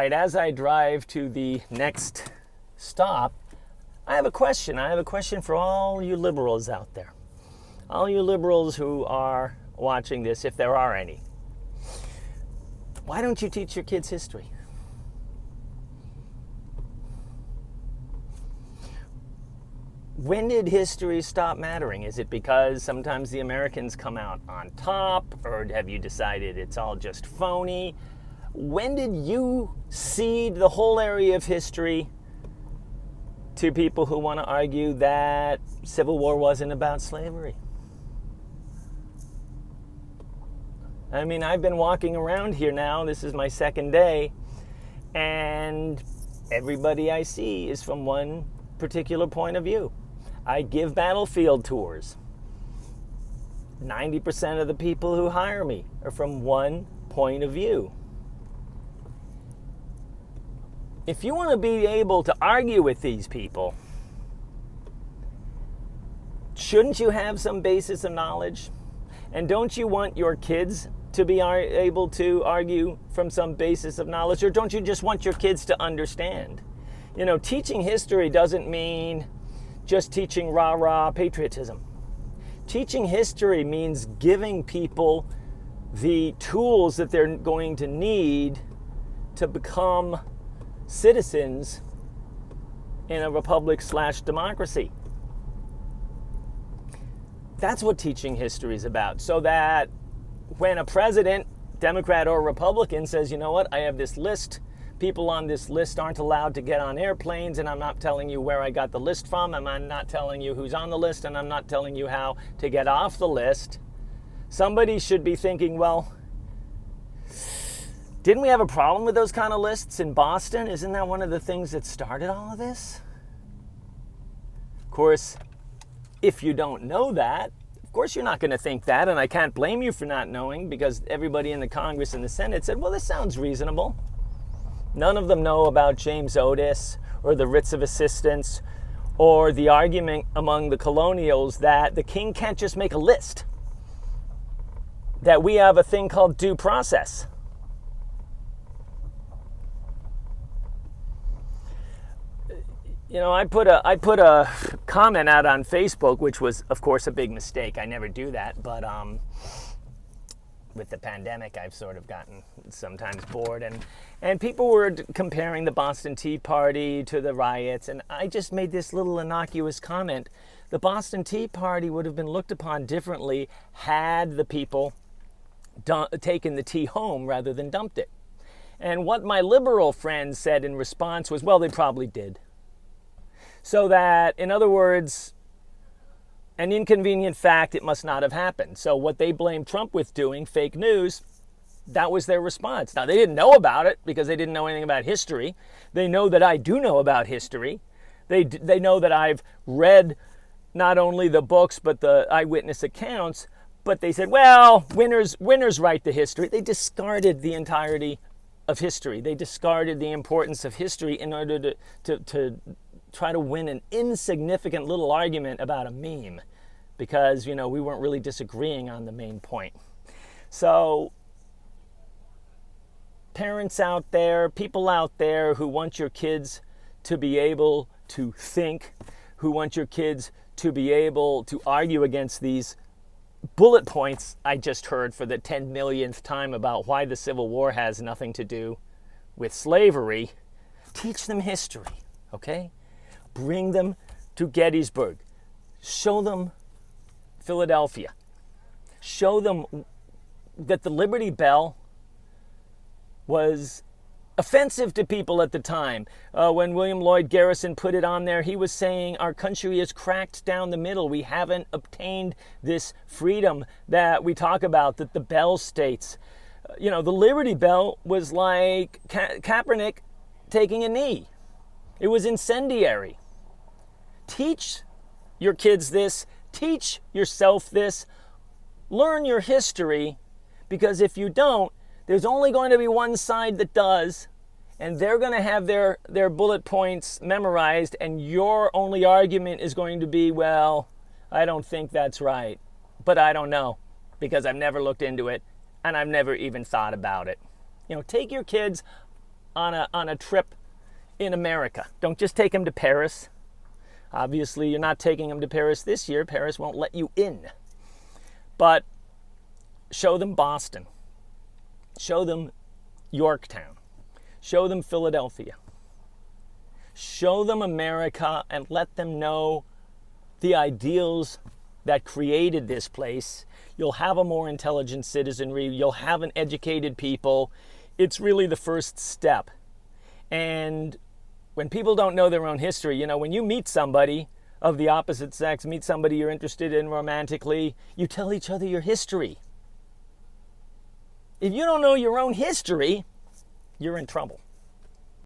right, as I drive to the next stop, I have a question. I have a question for all you liberals out there. All you liberals who are watching this, if there are any. Why don't you teach your kids history? When did history stop mattering? Is it because sometimes the Americans come out on top, or have you decided it's all just phony? When did you cede the whole area of history to people who want to argue that Civil War wasn't about slavery? I mean, I've been walking around here now, this is my second day, and everybody I see is from one particular point of view. I give battlefield tours. 90% of the people who hire me are from one point of view. If you want to be able to argue with these people, shouldn't you have some basis of knowledge? And don't you want your kids to be able to argue from some basis of knowledge? Or don't you just want your kids to understand? You know, teaching history doesn't mean just teaching rah-rah patriotism. Teaching history means giving people the tools that they're going to need to become citizens in a republic/democracy. That's what teaching history is about. So that when a president, Democrat or Republican, says, you know what, I have this list, people on this list aren't allowed to get on airplanes, and I'm not telling you where I got the list from, and I'm not telling you who's on the list, and I'm not telling you how to get off the list, somebody should be thinking, well, didn't we have a problem with those kind of lists in Boston? Isn't that one of the things that started all of this? Of course, if you don't know that, of course you're not going to think that, and I can't blame you for not knowing, because everybody in the Congress and the Senate said, well, this sounds reasonable. None of them know about James Otis or the writs of assistance or the argument among the colonials that the king can't just make a list, that we have a thing called due process. You know, I put a comment out on Facebook, which was, of course, a big mistake. I never do that, but with the pandemic, I've sort of gotten sometimes bored, and people were comparing the Boston Tea Party to the riots, and I just made this little innocuous comment. The Boston Tea Party would have been looked upon differently had the people taken the tea home rather than dumped it. And what my liberal friends said in response was, well, they probably did. So that, in other words, an inconvenient fact, it must not have happened. So what they blamed Trump with doing, fake news, that was their response. Now, they didn't know about it because they didn't know anything about history. They know that I do know about history. They know that I've read not only the books but the eyewitness accounts. But they said, well, winners write the history. They discarded the entirety of history. They discarded the importance of history in order to try to win an insignificant little argument about a meme, because, you know, we weren't really disagreeing on the main point. So parents out there, people out there who want your kids to be able to think, who want your kids to be able to argue against these bullet points I just heard for the 10 millionth time about why the Civil War has nothing to do with slavery, teach them history, okay? Bring them to Gettysburg. Show them Philadelphia. Show them that the Liberty Bell was offensive to people at the time. When William Lloyd Garrison put it on there, he was saying our country is cracked down the middle. We haven't obtained this freedom that we talk about, that the Bell states. You know, the Liberty Bell was like Kaepernick taking a knee. It was incendiary. Teach your kids this. Teach yourself this. Learn your history, because if you don't, there's only going to be one side that does, and they're going to have their bullet points memorized, and your only argument is going to be, well, I don't think that's right, but I don't know, because I've never looked into it, and I've never even thought about it. You know, take your kids on a trip in America. Don't just take them to Paris. Obviously, you're not taking them to Paris this year. Paris won't let you in. But show them Boston. Show them Yorktown. Show them Philadelphia. Show them America and let them know the ideals that created this place. You'll have a more intelligent citizenry. You'll have an educated people. It's really the first step. And when people don't know their own history, you know, when you meet somebody of the opposite sex, meet somebody you're interested in romantically, you tell each other your history. If you don't know your own history, you're in trouble.